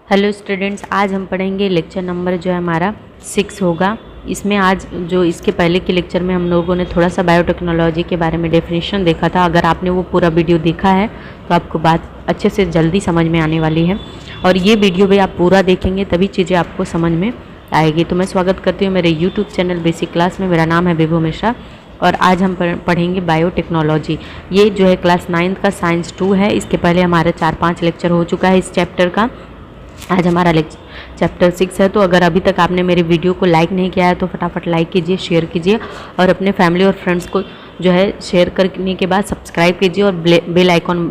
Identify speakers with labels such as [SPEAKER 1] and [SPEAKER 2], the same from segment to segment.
[SPEAKER 1] Hello students, आज हम पढ़ेंगे लेक्चर नंबर जो है हमारा 6 होगा। इसमें आज जो इसके पहले के लेक्चर में हम लोगों ने थोड़ा सा बायोटेक्नोलॉजी के बारे में डेफिनेशन देखा था। अगर आपने वो पूरा वीडियो देखा है तो आपको बात अच्छे से जल्दी समझ में आने वाली है, और ये वीडियो भी आप पूरा देखेंगे तभी चीज़ें आपको समझ में आएगी। तो मैं स्वागत करती हूँ मेरे यूट्यूब चैनल बेसिक क्लास में। मेरा नाम है विभू मिश्रा और आज हम पढ़ेंगे बायोटेक्नोलॉजी। ये जो है क्लास 9th का साइंस 2 है। इसके पहले हमारा 4-5 लेक्चर हो चुका है इस चैप्टर का। आज हमारा चैप्टर 6 है। तो अगर अभी तक आपने मेरे वीडियो को लाइक नहीं किया है तो फटाफट लाइक कीजिए, शेयर कीजिए और अपने फैमिली और फ्रेंड्स को जो है शेयर करने के बाद सब्सक्राइब कीजिए और बेल आइकॉन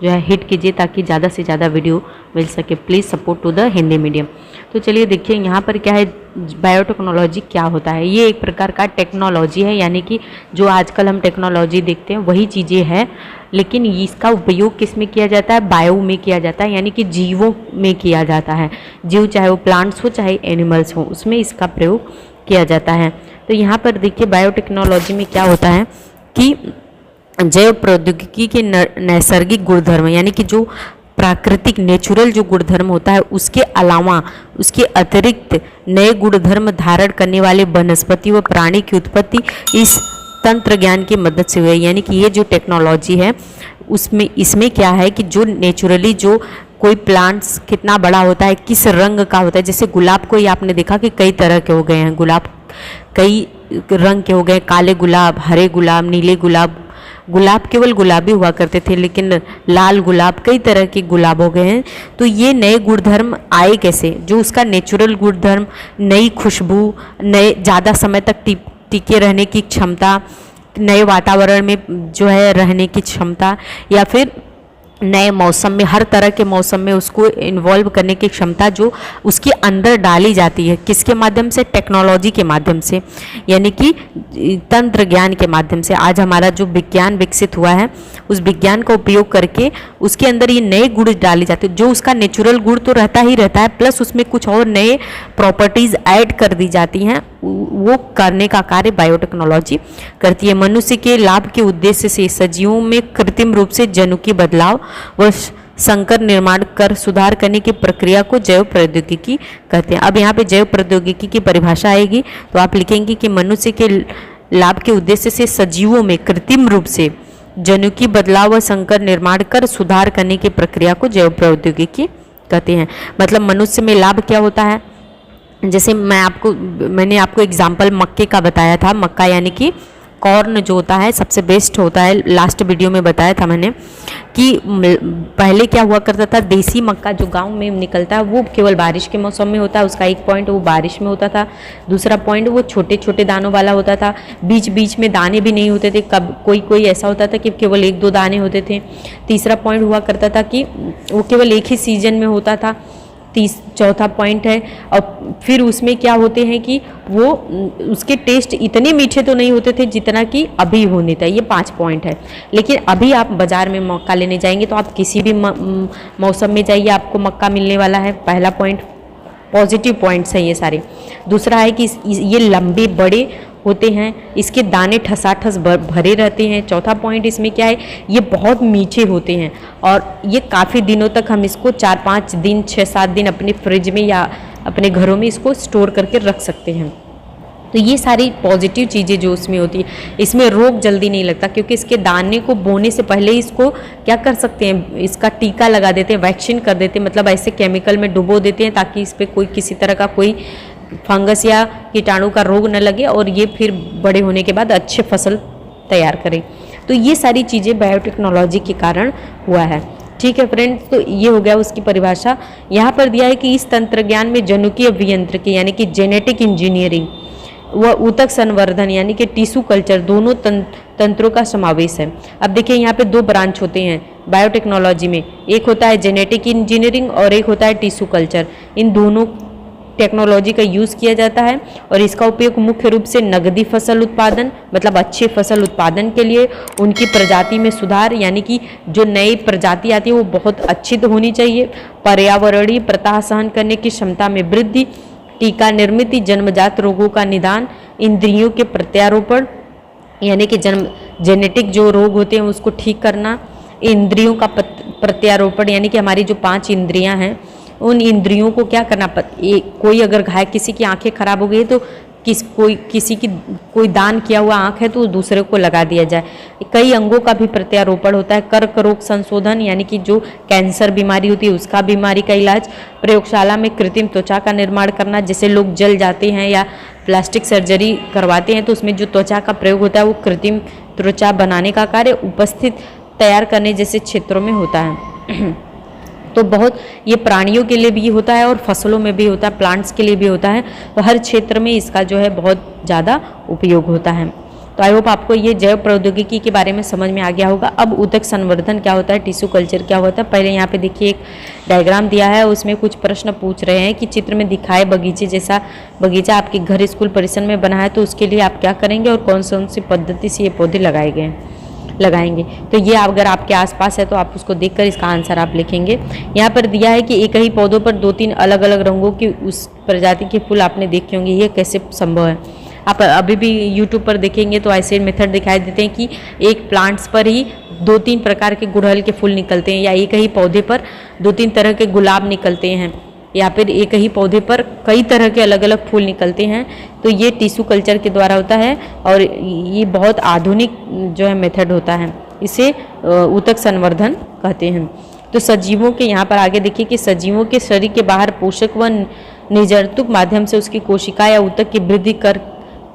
[SPEAKER 1] जो है हिट कीजिए ताकि ज़्यादा से ज़्यादा वीडियो मिल सके। Please support to the Hindi medium. तो चलिए देखिए यहाँ पर क्या है, बायोटेक्नोलॉजी क्या होता है। ये एक प्रकार का टेक्नोलॉजी है, यानी कि जो आजकल हम टेक्नोलॉजी देखते हैं वही चीज़ें हैं, लेकिन इसका उपयोग किस में किया जाता है? बायो में किया जाता है, यानी कि जीवों में किया जाता है। जीव चाहे वो प्लांट्स हो चाहे एनिमल्स हो, उसमें इसका प्रयोग किया जाता है। तो यहाँ पर देखिए बायोटेक्नोलॉजी में क्या होता है कि जैव प्रौद्योगिकी के नैसर्गिक गुणधर्म, यानी कि जो प्राकृतिक नेचुरल जो गुणधर्म होता है उसके अलावा उसके अतिरिक्त नए गुणधर्म धारण करने वाले वनस्पति व प्राणी की उत्पत्ति इस तंत्र ज्ञान की मदद से हुई है। यानी कि ये जो टेक्नोलॉजी है उसमें इसमें क्या है कि जो नेचुरली जो कोई प्लांट्स कितना बड़ा होता है, किस रंग का होता है। जैसे गुलाब को ही आपने देखा कि कई तरह के हो गए हैं, गुलाब कई रंग के हो गए, काले गुलाब, हरे गुलाब, नीले गुलाब। गुलाब केवल गुलाबी हुआ करते थे, लेकिन लाल गुलाब, कई तरह के गुलाब हो गए हैं। तो ये नए गुणधर्म आए कैसे? जो उसका नेचुरल गुणधर्म, नई खुशबू, नए ज़्यादा समय तक टिके रहने की क्षमता, नए वातावरण में जो है रहने की क्षमता, या फिर नए मौसम में, हर तरह के मौसम में उसको इन्वॉल्व करने की क्षमता जो उसके अंदर डाली जाती है। किसके माध्यम से? टेक्नोलॉजी के माध्यम से, यानी कि तंत्र ज्ञान के माध्यम से। आज हमारा जो विज्ञान विकसित हुआ है उस विज्ञान का उपयोग करके उसके अंदर ये नए गुण डाले जाते हैं। जो उसका नेचुरल गुण तो रहता ही रहता है, प्लस उसमें कुछ और नए प्रॉपर्टीज़ ऐड कर दी जाती हैं। वो करने का कार्य बायोटेक्नोलॉजी करती है। मनुष्य के लाभ के उद्देश्य से सजीवों में कृत्रिम रूप से जनुकीय बदलाव व संकर निर्माण कर सुधार करने की प्रक्रिया को जैव प्रौद्योगिकी कहते हैं। अब यहाँ पे जैव प्रौद्योगिकी की परिभाषा आएगी तो आप लिखेंगे कि मनुष्य के लाभ के उद्देश्य से सजीवों में कृत्रिम रूप से जनुकीय बदलाव व संकर निर्माण कर सुधार करने की प्रक्रिया को जैव प्रौद्योगिकी कहते हैं। मतलब मनुष्य में लाभ क्या होता है? जैसे मैंने आपको एग्जाम्पल मक्के का बताया था। मक्का यानी कि कॉर्न जो होता है सबसे बेस्ट होता है। लास्ट वीडियो में बताया था मैंने कि पहले क्या हुआ करता था, देसी मक्का जो गांव में निकलता है वो केवल बारिश के मौसम में होता है। उसका एक पॉइंट वो बारिश में होता था, दूसरा पॉइंट वो छोटे छोटे दानों वाला होता था, बीच बीच में दाने भी नहीं होते थे। कब कोई ऐसा होता था कि केवल 1-2 दाने होते थे। तीसरा पॉइंट हुआ करता था कि वो केवल एक ही सीजन में होता था। चौथा पॉइंट है, और फिर उसमें क्या होते हैं कि वो उसके टेस्ट इतने मीठे तो नहीं होते थे जितना कि अभी होने था। ये 5 पॉइंट है। लेकिन अभी आप बाज़ार में मक्का लेने जाएंगे तो आप किसी भी मौसम में जाइए, आपको मक्का मिलने वाला है। पहला पॉइंट, पॉजिटिव पॉइंट्स हैं ये सारे। दूसरा है कि ये लंबे बड़े होते हैं, इसके दाने ठसाठस भरे रहते हैं। चौथा पॉइंट इसमें क्या है, ये बहुत मीठे होते हैं और ये काफ़ी दिनों तक हम इसको 4-5 दिन 6-7 दिन अपने फ्रिज में या अपने घरों में इसको स्टोर करके रख सकते हैं। तो ये सारी पॉजिटिव चीज़ें जो उसमें होती है। इसमें रोग जल्दी नहीं लगता क्योंकि इसके दाने को बोने से पहले इसको क्या कर सकते हैं, इसका टीका लगा देते हैं, वैक्सीन कर देते हैं। मतलब ऐसे केमिकल में डुबो देते हैं ताकि इस पर कोई किसी तरह का कोई फंगस या कीटाणु का रोग न लगे और ये फिर बड़े होने के बाद अच्छे फसल तैयार करें। तो ये सारी चीज़ें बायोटेक्नोलॉजी के कारण हुआ है। ठीक है फ्रेंड्स, तो ये हो गया उसकी परिभाषा। यहाँ पर दिया है कि इस तंत्र ज्ञान में जनुकीय अभियांत्रिकी यानी कि जेनेटिक इंजीनियरिंग व ऊतक संवर्धन यानी कि टिश्यू कल्चर दोनों तंत्रों का समावेश है। अब देखिए यहाँ पे 2 ब्रांच होते हैं बायोटेक्नोलॉजी में। एक होता है जेनेटिक इंजीनियरिंग और एक होता है टिश्यू कल्चर। इन दोनों टेक्नोलॉजी का यूज़ किया जाता है और इसका उपयोग मुख्य रूप से नकदी फसल उत्पादन, मतलब अच्छे फसल उत्पादन के लिए, उनकी प्रजाति में सुधार यानी कि जो नई प्रजाति आती है वो बहुत अच्छी तो होनी चाहिए, पर्यावरणीय प्रताप सहन करने की क्षमता में वृद्धि, टीका निर्मित, जन्मजात रोगों का निदान, इंद्रियों के प्रत्यारोपण यानी कि जेनेटिक जो रोग होते हैं उसको ठीक करना, इंद्रियों का प्रत्यारोपण यानी कि हमारी जो 5 इंद्रियां हैं उन इंद्रियों को क्या करना कोई अगर घायल, किसी की आंखें खराब हो गई तो किसी की कोई दान किया हुआ आंख है तो दूसरे को लगा दिया जाए। कई अंगों का भी प्रत्यारोपण होता है। कर्क रोग संशोधन यानी कि जो कैंसर बीमारी होती है उसका बीमारी का इलाज। प्रयोगशाला में कृत्रिम त्वचा का निर्माण करना, जैसे लोग जल जाते हैं या प्लास्टिक सर्जरी करवाते हैं तो उसमें जो त्वचा का प्रयोग होता है वो कृत्रिम त्वचा बनाने का कार्य उपस्थित तैयार करने जैसे क्षेत्रों में होता है। तो बहुत ये प्राणियों के लिए भी होता है और फसलों में भी होता है, प्लांट्स के लिए भी होता है। तो हर क्षेत्र में इसका जो है बहुत ज़्यादा उपयोग होता है। तो आई होप आपको ये जैव प्रौद्योगिकी के बारे में समझ में आ गया होगा। अब ऊतक संवर्धन क्या होता है, टिश्यू कल्चर क्या होता है, पहले यहाँ पे देखिए एक डायग्राम दिया है, उसमें कुछ प्रश्न पूछ रहे हैं कि चित्र में दिखाए बगीचे जैसा बगीचा आपके घर स्कूल परिसर में बना है तो उसके लिए आप क्या करेंगे और कौन सी पद्धति से ये पौधे लगाएंगे। तो ये अगर आपके आसपास है तो आप उसको देखकर इसका आंसर आप लिखेंगे। यहाँ पर दिया है कि एक ही पौधों पर 2-3 अलग अलग रंगों की उस प्रजाति के फूल आपने देखे होंगे, ये कैसे संभव है। आप अभी भी यूट्यूब पर देखेंगे तो ऐसे मेथड दिखाई देते हैं कि एक प्लांट्स पर ही 2-3 प्रकार के गुड़हल के फूल निकलते हैं, या एक ही पौधे पर 2-3 तरह के गुलाब निकलते हैं, या फिर एक ही पौधे पर कई तरह के अलग अलग फूल निकलते हैं। तो ये टिश्यू कल्चर के द्वारा होता है और ये बहुत आधुनिक जो है मेथड होता है, इसे ऊतक संवर्धन कहते हैं। तो सजीवों के यहाँ पर आगे देखिए कि सजीवों के शरीर के बाहर पोषक व निर्जन्तुक माध्यम से उसकी कोशिका या ऊतक की वृद्धि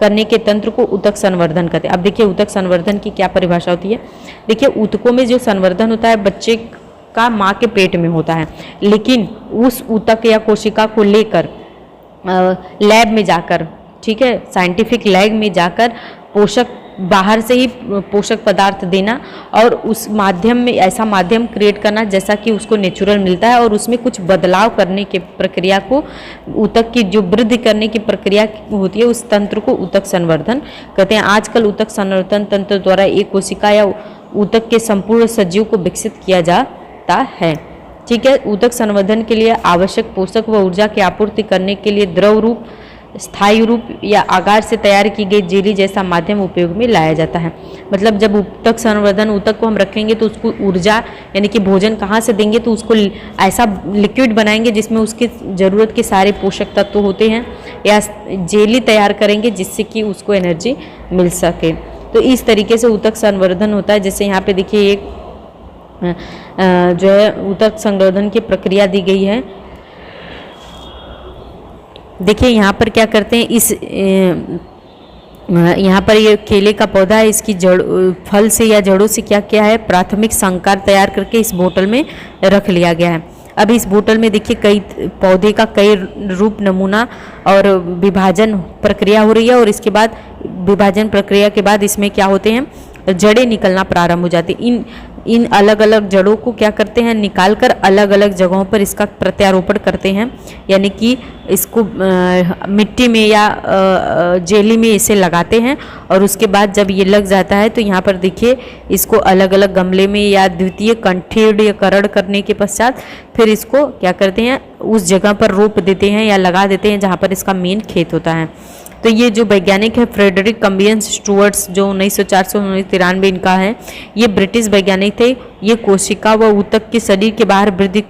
[SPEAKER 1] करने के तंत्र को ऊतक संवर्धन कहते हैं। अब देखिए ऊतक संवर्धन की क्या परिभाषा होती है। देखिए ऊतकों में जो संवर्धन होता है बच्चे का माँ के पेट में होता है, लेकिन उस ऊतक या कोशिका को लेकर लैब में जाकर, ठीक है, साइंटिफिक लैब में जाकर पोषक बाहर से ही पोषक पदार्थ देना और उस माध्यम में ऐसा माध्यम क्रिएट करना जैसा कि उसको नेचुरल मिलता है और उसमें कुछ बदलाव करने के प्रक्रिया को ऊतक की जो वृद्धि करने की प्रक्रिया होती है उस तंत्र को ऊतक संवर्धन कहते हैं। आजकल ऊतक संवर्धन तंत्र द्वारा एक कोशिका या ऊतक के संपूर्ण सजीव को विकसित किया जाता है। ठीक है, ऊतक संवर्धन के लिए आवश्यक पोषक व ऊर्जा की आपूर्ति करने के लिए द्रव रूप, स्थायी रूप या आगार से तैयार की गई जेली जैसा माध्यम उपयोग में लाया जाता है। मतलब जब ऊतक संवर्धन ऊतक को हम रखेंगे तो उसको ऊर्जा यानी कि भोजन कहाँ से देंगे, तो उसको ऐसा लिक्विड बनाएंगे जिसमें उसकी ज़रूरत के सारे पोषक तत्व होते हैं, या जेली तैयार करेंगे जिससे कि उसको एनर्जी मिल सके। तो इस तरीके से ऊतक संवर्धन होता है। जैसे यहाँ पे देखिए एक जो है ऊतक संवर्धन की प्रक्रिया दी गई है। देखिए यहाँ पर क्या करते हैं, इस यहाँ पर ये केले का पौधा है, इसकी जड़ फल से या जड़ों से क्या किया है, प्राथमिक संकर तैयार करके इस बोतल में रख लिया गया है। अब इस बोतल में देखिए कई पौधे का कई रूप नमूना और विभाजन प्रक्रिया हो रही है, और इसके बाद विभाजन प्रक्रिया के बाद इसमें क्या होते हैं, जड़ें निकलना प्रारंभ हो जाती हैं। इन अलग अलग जड़ों को क्या करते हैं, निकाल कर अलग अलग जगहों पर इसका प्रत्यारोपण करते हैं, यानी कि इसको मिट्टी में या जेली में इसे लगाते हैं। और उसके बाद जब ये लग जाता है तो यहाँ पर देखिए इसको अलग अलग गमले में या द्वितीय कंठीकरण करने के पश्चात फिर इसको क्या करते हैं, उस जगह पर रोप देते हैं या लगा देते हैं जहाँ पर इसका मेन खेत होता है। तो ये जो वैज्ञानिक है फ्रेडरिक कम्बियंस स्टुअर्ट्स, जो 1904 से 1993 इनका है, ये ब्रिटिश वैज्ञानिक थे। ये कोशिका व ऊतक के शरीर के बाहर वृद्धि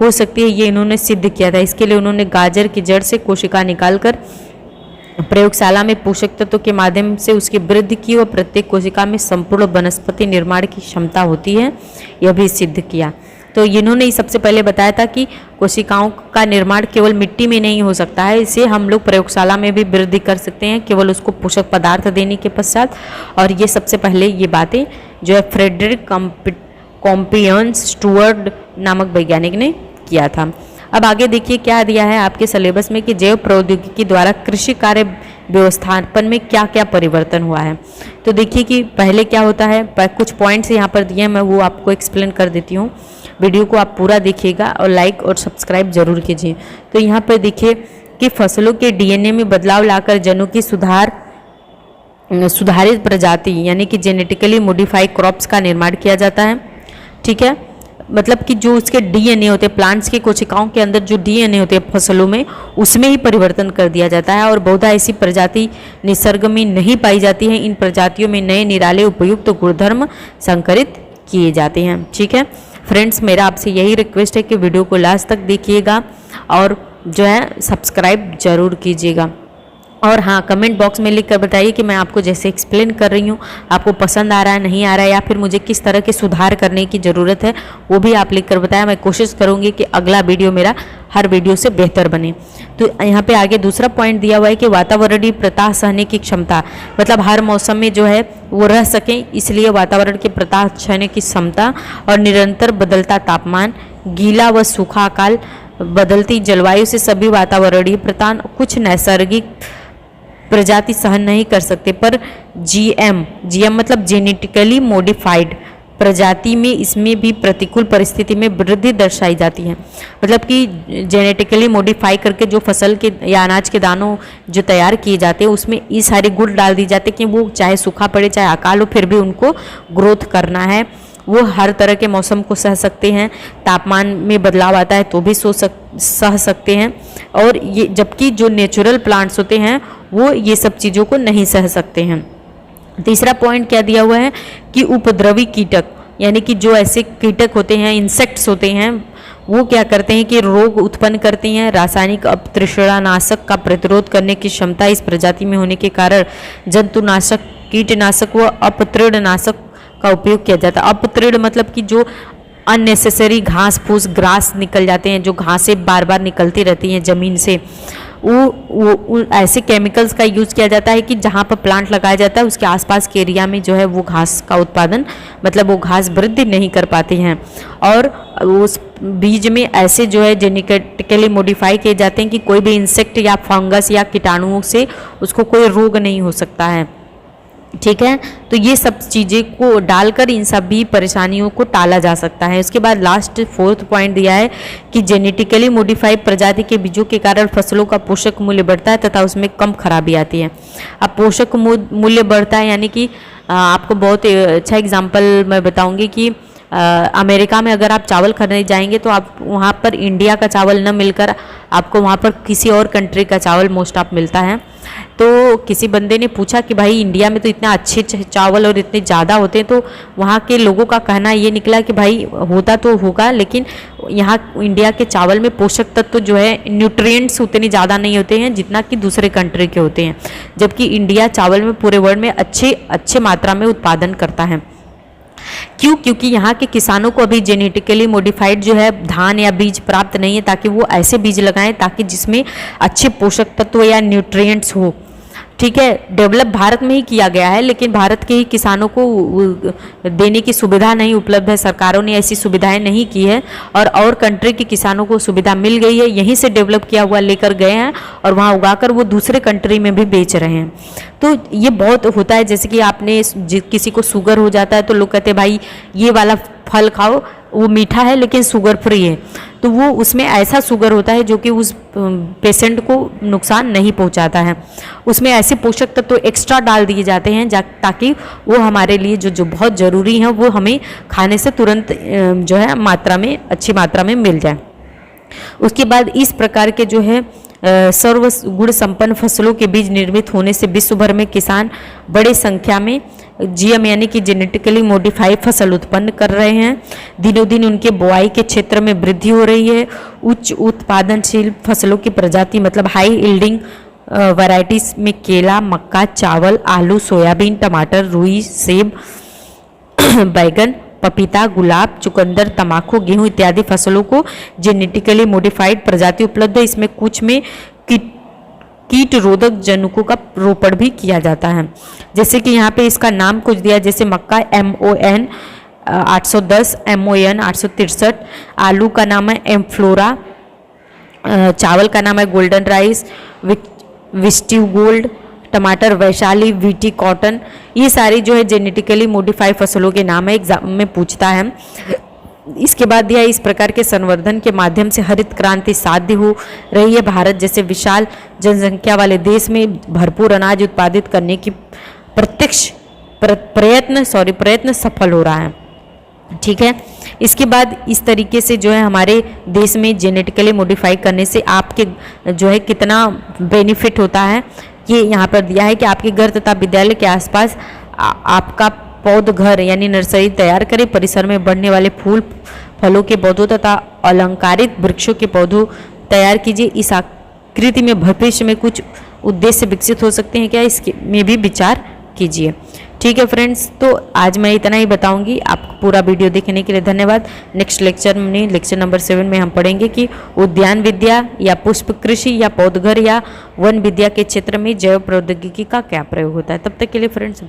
[SPEAKER 1] हो सकती है ये इन्होंने सिद्ध किया था। इसके लिए उन्होंने गाजर की जड़ से कोशिका निकालकर प्रयोगशाला में पोषक तत्वों के माध्यम से उसकी वृद्धि की और प्रत्येक कोशिका में संपूर्ण वनस्पति निर्माण की क्षमता होती है, यह भी सिद्ध किया। तो इन्होंने सबसे पहले बताया था कि कोशिकाओं का निर्माण केवल मिट्टी में नहीं हो सकता है, इसे हम लोग प्रयोगशाला में भी वृद्धि कर सकते हैं केवल उसको पोषक पदार्थ देने के पश्चात। और ये सबसे पहले ये बातें जो है फ्रेडरिक कम्बियंस स्टुअर्ट नामक वैज्ञानिक ने किया था। अब आगे देखिए क्या दिया है आपके सिलेबस में कि जैव प्रौद्योगिकी द्वारा कृषि कार्य व्यवस्थापन में क्या क्या परिवर्तन हुआ है। तो देखिए कि पहले क्या होता है, कुछ पॉइंट्स यहाँ पर दिए हैं, मैं वो आपको एक्सप्लेन कर देती हूँ। वीडियो को आप पूरा देखिएगा और लाइक और सब्सक्राइब जरूर कीजिए। तो यहाँ पर देखिए कि फसलों के डीएनए में बदलाव लाकर जनों की सुधारित प्रजाति यानी कि जेनेटिकली मॉडिफाइड क्रॉप्स का निर्माण किया जाता है। ठीक है, मतलब कि जो उसके डीएनए होते हैं, प्लांट्स की कोशिकाओं के अंदर जो डीएनए होते हैं फसलों में, उसमें ही परिवर्तन कर दिया जाता है। और बहुधा ऐसी प्रजाति निसर्ग में नहीं पाई जाती है। इन प्रजातियों में नए निराले उपयुक्त गुणधर्म संकरित किए जाते हैं। ठीक है, फ्रेंड्स, मेरा आपसे यही रिक्वेस्ट है कि वीडियो को लास्ट तक देखिएगा और जो है सब्सक्राइब जरूर कीजिएगा। और हाँ, कमेंट बॉक्स में लिख कर बताइए कि मैं आपको जैसे एक्सप्लेन कर रही हूँ आपको पसंद आ रहा है, नहीं आ रहा है, या फिर मुझे किस तरह के सुधार करने की ज़रूरत है, वो भी आप लिख कर बताएं। मैं कोशिश करूँगी कि अगला वीडियो मेरा हर वीडियो से बेहतर बने। तो यहाँ पे आगे दूसरा पॉइंट दिया हुआ है कि वातावरणीय प्रताप सहने की क्षमता, मतलब हर मौसम में जो है वो रह सकें, इसलिए वातावरण के प्रताप सहने की क्षमता और निरंतर बदलता तापमान, गीला व सूखा काल, बदलती जलवायु से सभी वातावरणीय प्रताप कुछ नैसर्गिक प्रजाति सहन नहीं कर सकते, पर जीएम मतलब जेनेटिकली मॉडिफाइड प्रजाति में इसमें भी प्रतिकूल परिस्थिति में वृद्धि दर्शाई जाती है। मतलब कि जेनेटिकली मॉडिफाई करके जो फसल के या अनाज के दानों जो तैयार किए जाते हैं उसमें ये सारे गुण डाल दी जाते हैं कि वो चाहे सूखा पड़े चाहे अकाल हो, फिर भी उनको ग्रोथ करना है। वो हर तरह के मौसम को सह सकते हैं, तापमान में बदलाव आता है तो भी सह सकते हैं। और ये जबकि जो नेचुरल प्लांट्स होते हैं वो ये सब चीज़ों को नहीं सह सकते हैं। तीसरा पॉइंट क्या दिया हुआ है कि उपद्रवी कीटक, यानी कि जो ऐसे कीटक होते हैं, इंसेक्ट्स होते हैं, वो क्या करते हैं कि रोग उत्पन्न करती हैं। रासायनिक अपतृषणानाशक का प्रतिरोध करने की क्षमता इस प्रजाति में होने के कारण जंतुनाशक, कीटनाशक व अपतृणनाशक का उपयोग किया जाता है। अपतृण मतलब कि जो अननेसेसरी घास फूस ग्रास निकल जाते हैं, जो घासें बार बार निकलती रहती हैं ज़मीन से, वो ऐसे केमिकल्स का यूज़ किया जाता है कि जहाँ पर प्लांट लगाया जाता है उसके आसपास के एरिया में जो है वो घास का उत्पादन, मतलब वो घास वृद्धि नहीं कर पाती हैं। और उस बीज में ऐसे जो है जेनेटिकली मॉडिफाई किए जाते हैं कि कोई भी इंसेक्ट या फंगस या कीटाणुओं से उसको कोई रोग नहीं हो सकता है। ठीक है, तो ये सब चीज़ें को डालकर इन सभी परेशानियों को टाला जा सकता है। उसके बाद लास्ट फोर्थ पॉइंट दिया है कि जेनेटिकली मॉडिफाइड प्रजाति के बीजों के कारण फसलों का पोषक मूल्य बढ़ता है तथा उसमें कम खराबी आती है। अब पोषक मूल्य बढ़ता है यानी कि आपको बहुत अच्छा एग्जाम्पल मैं बताऊंगी कि अमेरिका में अगर आप चावल खरीदने जाएंगे तो आप वहाँ पर इंडिया का चावल न मिलकर आपको वहाँ पर किसी और कंट्री का चावल मोस्ट ऑफ मिलता है। तो किसी बंदे ने पूछा कि भाई इंडिया में तो इतना अच्छे चावल और इतने ज़्यादा होते हैं, तो वहाँ के लोगों का कहना ये निकला कि भाई होता तो होगा, लेकिन यहाँ इंडिया के चावल में पोषक तत्व जो है न्यूट्रिएंट्स उतने ज़्यादा नहीं होते हैं जितना कि दूसरे कंट्री के होते हैं, जबकि इंडिया चावल में पूरे वर्ल्ड में अच्छे मात्रा में उत्पादन करता है। क्यों? क्योंकि यहाँ के किसानों को अभी जेनेटिकली मॉडिफाइड जो है धान या बीज प्राप्त नहीं है, ताकि वो ऐसे बीज लगाएं ताकि जिसमें अच्छे पोषक तत्व या न्यूट्रिएंट्स हो। ठीक है, डेवलप भारत में ही किया गया है, लेकिन भारत के ही किसानों को देने की सुविधा नहीं उपलब्ध है, सरकारों ने ऐसी सुविधाएं नहीं की है, और कंट्री के किसानों को सुविधा मिल गई है, यहीं से डेवलप किया हुआ लेकर गए हैं और वहाँ उगाकर वो दूसरे कंट्री में भी बेच रहे हैं। तो ये बहुत होता है, जैसे कि आपने किसी को शुगर हो जाता है तो लोग कहते हैं भाई ये वाला फल खाओ, वो मीठा है लेकिन शुगर फ्री है, तो वो उसमें ऐसा शुगर होता है जो कि उस पेशेंट को नुकसान नहीं पहुंचाता है। उसमें ऐसे पोषक तत्व तो एक्स्ट्रा डाल दिए जाते हैं ताकि वो हमारे लिए जो बहुत ज़रूरी है वो हमें खाने से तुरंत जो है अच्छी मात्रा में मिल जाए। उसके बाद इस प्रकार के जो है सर्व गुण संपन्न फसलों के बीज निर्मित होने से विश्व भर में किसान बड़े संख्या में जीएम यानी कि जेनेटिकली मॉडिफाइड फसल उत्पन्न कर रहे हैं। दिनों दिन उनके बुआई के क्षेत्र में वृद्धि हो रही है। उच्च उत्पादनशील फसलों की प्रजाति मतलब हाई यील्डिंग वैरायटीज में केला, मक्का, चावल, आलू, सोयाबीन, टमाटर, रुई, सेब, बैगन, पपीता, गुलाब, चुकंदर, तंबाकू, गेहूं इत्यादि फसलों को जेनेटिकली मॉडिफाइड प्रजाति उपलब्ध है। इसमें कुछ में कीट रोधक जनुकों का रोपण भी किया जाता है। जैसे कि यहाँ पे इसका नाम कुछ दिया, जैसे मक्का MON 810, MON 863, आलू का नाम है एम्फ्लोरा, चावल का नाम है गोल्डन राइस, विस्टिव गोल्ड, टमाटर वैशाली, वीटी कॉटन, ये सारी जो है जेनेटिकली मॉडिफाइड फसलों के नाम है, एग्जाम में पूछता है। इसके बाद दिया इस प्रकार के संवर्धन के माध्यम से हरित क्रांति साध्य हो रही है। भारत जैसे विशाल जनसंख्या वाले देश में भरपूर अनाज उत्पादित करने की प्रयत्न सफल हो रहा है। ठीक है, इसके बाद इस तरीके से जो है हमारे देश में जेनेटिकली मॉडिफाई करने से आपके जो है कितना बेनिफिट होता है, ये यहाँ पर दिया है कि आपके घर तथा विद्यालय के आसपास आपका पौध घर यानी नर्सरी तैयार करें। परिसर में बढ़ने वाले फूल फलों के पौधों तथा अलंकारित वृक्षों के पौधों तैयार कीजिए। इस आकृति में भविष्य में कुछ उद्देश्य विकसित हो सकते हैं क्या, इसके में भी विचार कीजिए। ठीक है फ्रेंड्स, तो आज मैं इतना ही बताऊंगी। आपको पूरा वीडियो देखने के लिए धन्यवाद। नेक्स्ट लेक्चर में, लेक्चर नंबर 7 में हम पढ़ेंगे कि उद्यान विद्या या पुष्प कृषि या पौधघर या वन विद्या के क्षेत्र में जैव प्रौद्योगिकी का क्या प्रयोग होता है। तब तक के लिए फ्रेंड्स